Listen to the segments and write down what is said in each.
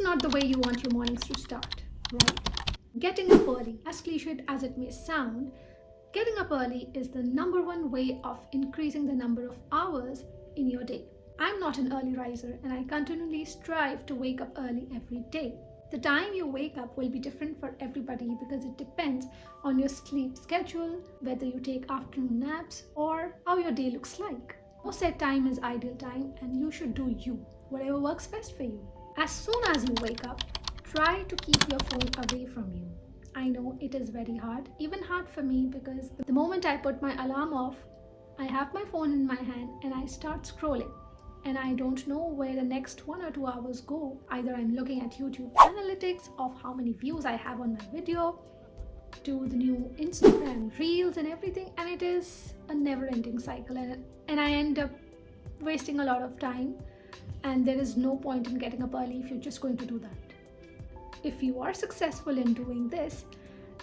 not the way you want your mornings to start, right? Getting up early, as cliched as it may sound, getting up early is the number one way of increasing the number of hours in your day. I'm not an early riser and I continually strive to wake up early every day. The time you wake up will be different for everybody because it depends on your sleep schedule, whether you take afternoon naps, or how your day looks like. No set time is ideal time and you should do you, whatever works best for you. As soon as you wake up, try to keep your phone away from you. I know it is very hard, even hard for me because the moment I put my alarm off, I have my phone in my hand and I start scrolling. And I don't know where the next 1 or 2 hours go. Either I'm looking at YouTube analytics of how many views I have on my video, to the new Instagram reels and everything, and it is a never-ending cycle and I end up wasting a lot of time, and there is no point in getting up early if you're just going to do that. If you are successful in doing this,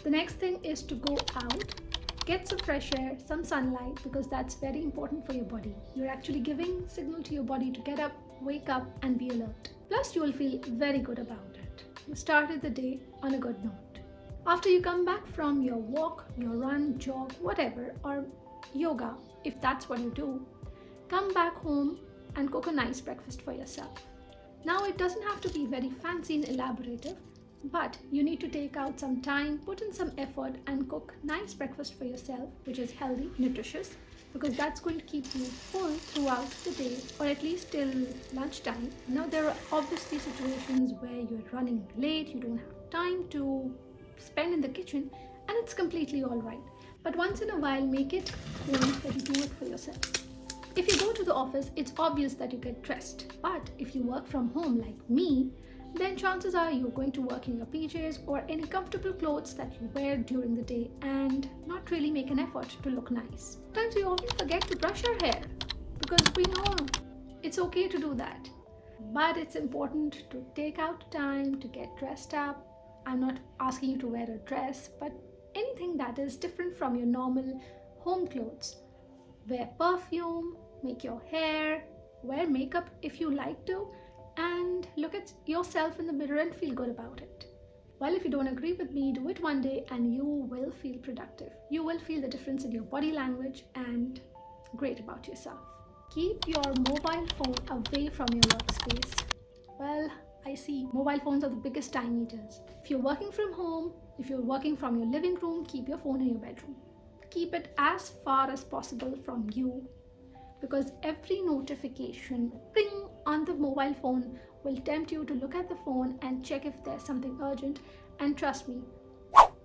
the next thing is to go out, get some fresh air, some sunlight, because that's very important for your body. You're actually giving signal to your body to get up, wake up and be alert. Plus you will feel very good about it. You started the day on a good note. After you come back from your walk, your run, jog, whatever, or yoga, if that's what you do, come back home and cook a nice breakfast for yourself. Now it doesn't have to be very fancy and elaborative, but you need to take out some time, put in some effort and cook nice breakfast for yourself, which is healthy, nutritious, because that's going to keep you full throughout the day, or at least till lunchtime. Now there are obviously situations where you're running late, you don't have time to spend in the kitchen, and it's completely all right. But once in a while, make it a point that you do it for yourself. If you go to the office, it's obvious that you get dressed. But if you work from home like me, then chances are you're going to work in your PJs or any comfortable clothes that you wear during the day and not really make an effort to look nice. Sometimes we often forget to brush our hair because we know it's okay to do that. But it's important to take out time to get dressed up. I'm not asking you to wear a dress, but anything that is different from your normal home clothes. Wear perfume, make your hair, wear makeup if you like to, and look at yourself in the mirror and feel good about it. Well, if you don't agree with me, do it one day and you will feel productive. You will feel the difference in your body language and great about yourself. Keep your mobile phone away from your workspace. Well, I see mobile phones are the biggest time eaters. If you're working from home, if you're working from your living room, keep your phone in your bedroom. Keep it as far as possible from you, because every notification ping on the mobile phone will tempt you to look at the phone and check if there's something urgent. And trust me,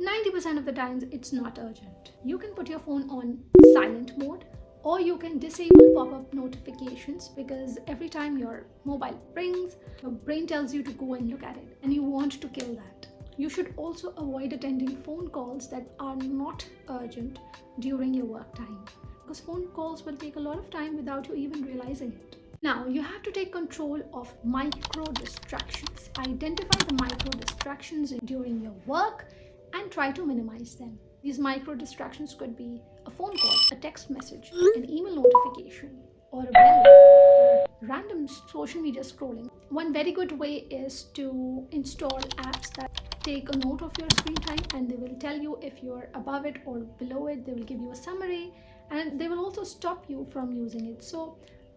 90% of the times it's not urgent. You can put your phone on silent mode, or you can disable pop-up notifications, because every time your mobile rings, your brain tells you to go and look at it and you want to kill that. You should also avoid attending phone calls that are not urgent during your work time, because phone calls will take a lot of time without you even realizing it. Now, you have to take control of micro distractions. Identify the micro distractions during your work and try to minimize them. These micro distractions could be a phone call, a text message, an email notification, or a bell, or random social media scrolling. One very good way is to install apps that take a note of your screen time, and they will tell you if you're above it or below it. They will give you a summary and they will also stop you from using it. So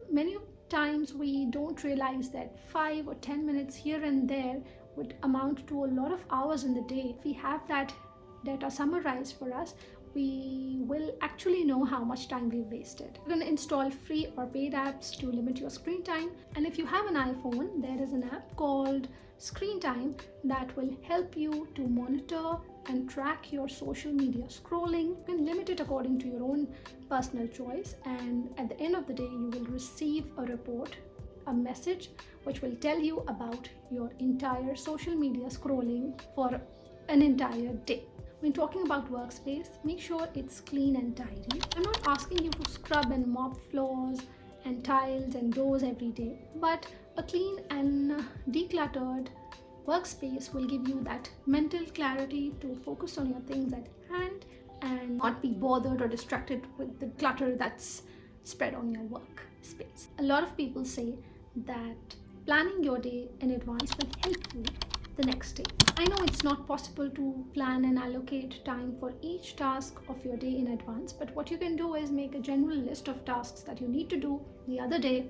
many times we don't realize that 5 or 10 minutes here and there would amount to a lot of hours in the day. If we have that data summarized for us, we will actually know how much time we've wasted. You're going to install free or paid apps to limit your screen time. And if you have an iPhone, there is an app called Screen Time that will help you to monitor and track your social media scrolling. You can limit it according to your own personal choice, and at the end of the day you will receive a report, a message which will tell you about your entire social media scrolling for an entire day. When talking about workspace, make sure it's clean and tidy. I'm not asking you to scrub and mop floors and tiles and doors every day, but a clean and decluttered workspace will give you that mental clarity to focus on your things at hand and not be bothered or distracted with the clutter that's spread on your workspace. A lot of people say that planning your day in advance will help you the next day. I know it's not possible to plan and allocate time for each task of your day in advance, but what you can do is make a general list of tasks that you need to do the other day.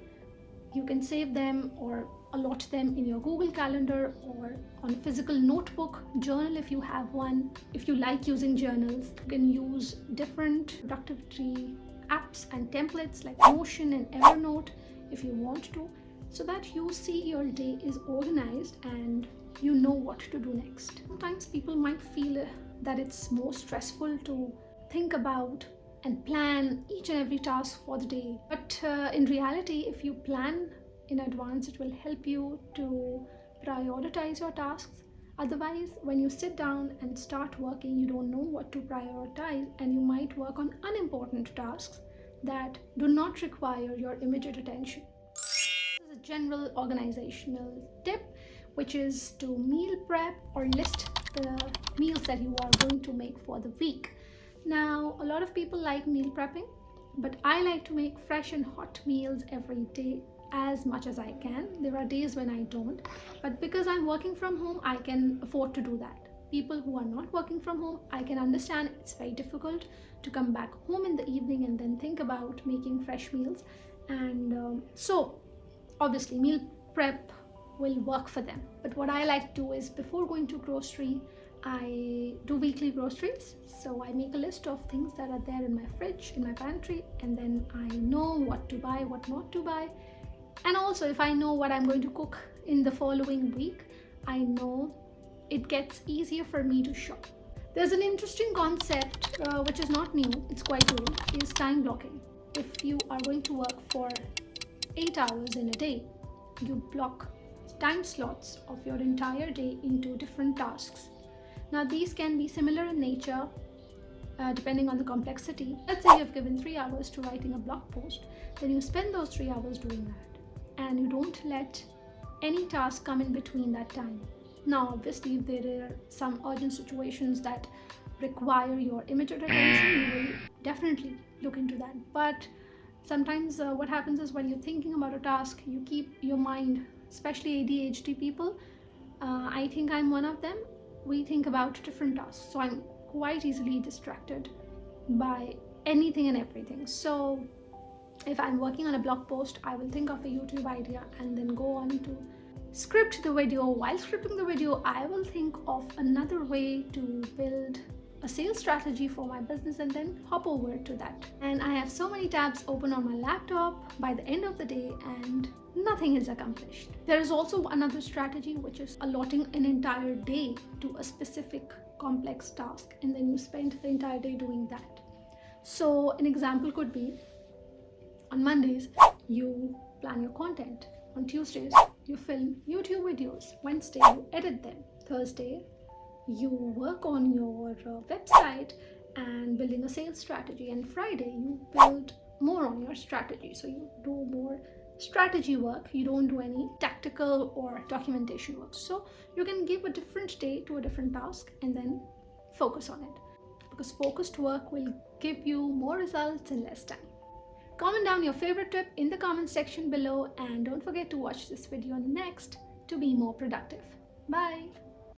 You can save them or allot them in your Google Calendar or on a physical notebook, journal if you have one. If you like using journals, you can use different productivity apps and templates like Notion and Evernote if you want to, so that you see your day is organized and you know what to do next. Sometimes people might feel that it's more stressful to think about and plan each and every task for the day. But in reality, if you plan in advance, it will help you to prioritize your tasks. Otherwise, when you sit down and start working, you don't know what to prioritize, and you might work on unimportant tasks that do not require your immediate attention. This is a general organizational tip, which is to meal prep or list the meals that you are going to make for the week. Now, a lot of people like meal prepping, but I like to make fresh and hot meals every day as much as I can. There are days when I don't, but because I'm working from home, I can afford to do that. People who are not working from home, I can understand it's very difficult to come back home in the evening and then think about making fresh meals. And so, obviously, meal prep will work for them. But what I like to do is before going to grocery, I do weekly groceries. So I make a list of things that are there in my fridge, in my pantry, and then I know what to buy, what not to buy. And also, if I know what I'm going to cook in the following week, I know it gets easier for me to shop. There's an interesting concept which is not new, it's quite old, is time blocking. If you are going to work for 8 hours in a day, you block time slots of your entire day into different tasks. Now, these can be similar in nature depending on the complexity. Let's say you've given 3 hours to writing a blog post, then you spend those 3 hours doing that, and you don't let any task come in between that time. Now, obviously, if there are some urgent situations that require your immediate attention, you will definitely look into that. But sometimes what happens is when you're thinking about a task, you keep your mind, especially ADHD people, I think I'm one of them, we think about different tasks. So I'm quite easily distracted by anything and everything. So if I'm working on a blog post, I will think of a YouTube idea and then go on to script the video. While scripting the video, I will think of another way to build a sales strategy for my business and then hop over to that. And I have so many tabs open on my laptop by the end of the day and nothing is accomplished. There is also another strategy, which is allotting an entire day to a specific complex task, and then you spend the entire day doing that. So an example could be, on Mondays, you plan your content. On Tuesdays, you film YouTube videos. Wednesday, you edit them. Thursday, you work on your website and building a sales strategy. And Friday, you build more on your strategy. So you do more strategy work. You don't do any tactical or documentation work. So you can give a different day to a different task and then focus on it. Because focused work will give you more results in less time. Comment down your favorite tip in the comment section below, and don't forget to watch this video next to be more productive. Bye.